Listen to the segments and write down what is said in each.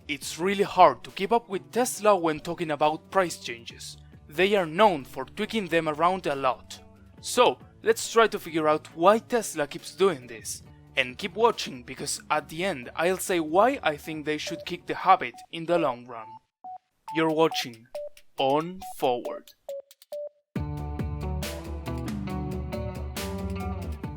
It's really hard to keep up with Tesla when talking about price changes. They are known for tweaking them around a lot. So, let's try to figure out why Tesla keeps doing this. And keep watching because at the end I'll say why I think they should kick the habit in the long run. You're watching On Forward.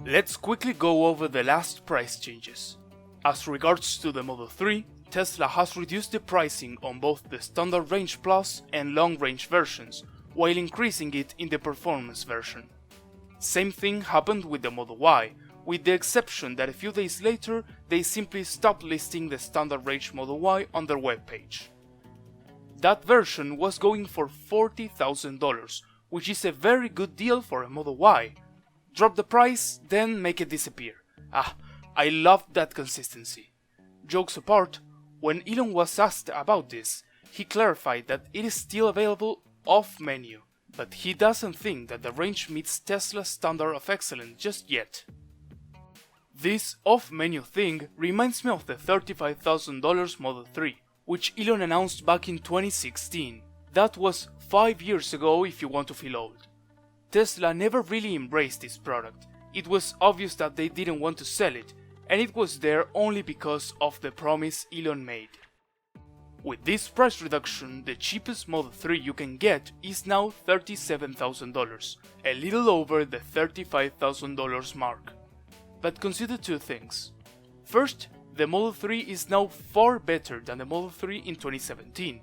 Let's quickly go over the last price changes. As regards to the Model 3, Tesla has reduced the pricing on both the Standard Range Plus and Long Range versions, while increasing it in the Performance version. Same thing happened with the Model Y, with the exception that a few days later they simply stopped listing the Standard Range Model Y on their webpage. That version was going for $40,000, which is a very good deal for a Model Y. Drop the price, then make it disappear. I loved that consistency. Jokes apart, when Elon was asked about this, he clarified that it is still available off-menu, but he doesn't think that the range meets Tesla's standard of excellence just yet. This off-menu thing reminds me of the $35,000 Model 3, which Elon announced back in 2016. That was 5 years ago if you want to feel old. Tesla never really embraced this product. It was obvious that they didn't want to sell it, and it was there only because of the promise Elon made. With this price reduction, the cheapest Model 3 you can get is now $37,000, a little over the $35,000 mark. But consider two things. First, the Model 3 is now far better than the Model 3 in 2017.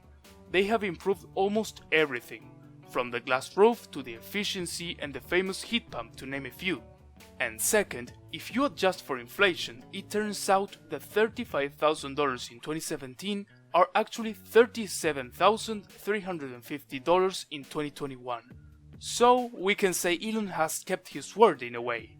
They have improved almost everything, from the glass roof to the efficiency and the famous heat pump to name a few. And second, if you adjust for inflation, it turns out that $35,000 in 2017 are actually $37,350 in 2021. So we can say Elon has kept his word in a way.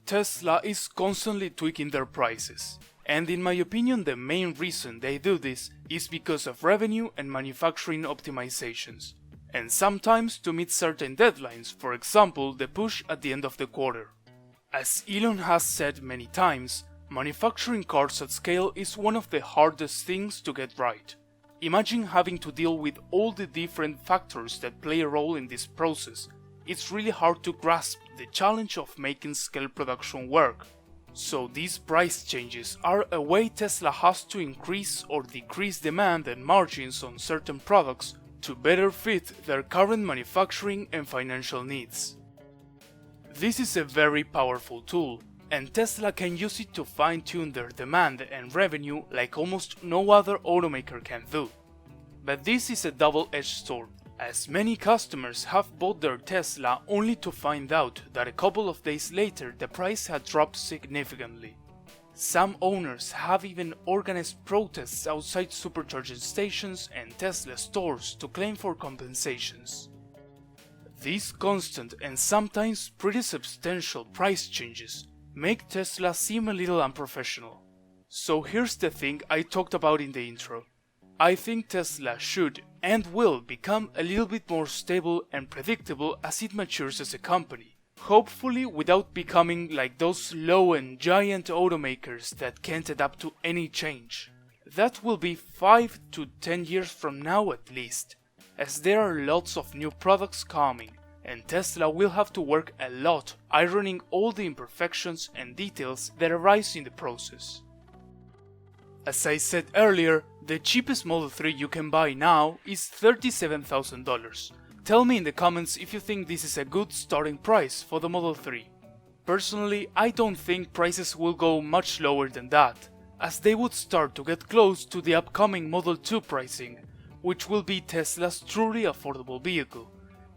Tesla is constantly tweaking their prices, and in my opinion the main reason they do this is because of revenue and manufacturing optimizations, and sometimes to meet certain deadlines, for example the push at the end of the quarter. As Elon has said many times, manufacturing cars at scale is one of the hardest things to get right. Imagine having to deal with all the different factors that play a role in this process. It's really hard to grasp the challenge of making scale production work. So these price changes are a way Tesla has to increase or decrease demand and margins on certain products to better fit their current manufacturing and financial needs. This is a very powerful tool, and Tesla can use it to fine-tune their demand and revenue like almost no other automaker can do. But this is a double-edged sword, as many customers have bought their Tesla only to find out that a couple of days later the price had dropped significantly. Some owners have even organized protests outside supercharging stations and Tesla stores to claim for compensations. These constant and sometimes pretty substantial price changes make Tesla seem a little unprofessional. So here's the thing I talked about in the intro. I think Tesla should and will become a little bit more stable and predictable as it matures as a company. Hopefully without becoming like those low-end giant automakers that can't adapt to any change. That will be 5 to 10 years from now at least, as there are lots of new products coming, and Tesla will have to work a lot ironing all the imperfections and details that arise in the process. As I said earlier, the cheapest Model 3 you can buy now is $37,000. Tell me in the comments if you think this is a good starting price for the Model 3. Personally, I don't think prices will go much lower than that, as they would start to get close to the upcoming Model 2 pricing, which will be Tesla's truly affordable vehicle.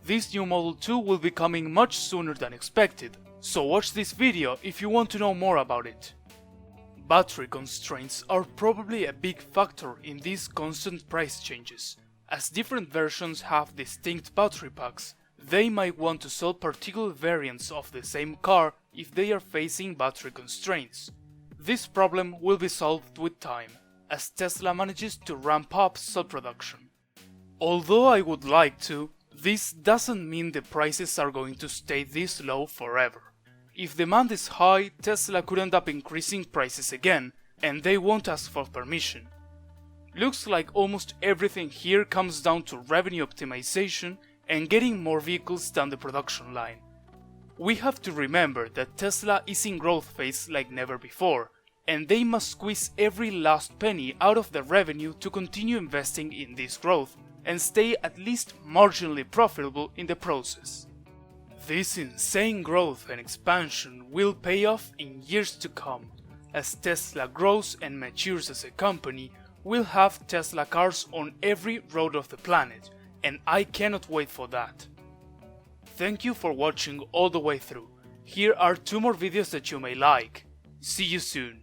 This new Model 2 will be coming much sooner than expected, so watch this video if you want to know more about it. Battery constraints are probably a big factor in these constant price changes. As different versions have distinct battery packs, they might want to sell particular variants of the same car if they are facing battery constraints. This problem will be solved with time, as Tesla manages to ramp up cell production. Although I would like to, this doesn't mean the prices are going to stay this low forever. If demand is high, Tesla could end up increasing prices again, and they won't ask for permission. Looks like almost everything here comes down to revenue optimization and getting more vehicles down the production line. We have to remember that Tesla is in growth phase like never before, and they must squeeze every last penny out of the revenue to continue investing in this growth and stay at least marginally profitable in the process. This insane growth and expansion will pay off in years to come. As Tesla grows and matures as a company, we'll have Tesla cars on every road of the planet, and I cannot wait for that. Thank you for watching all the way through. Here are 2 more videos that you may like. See you soon.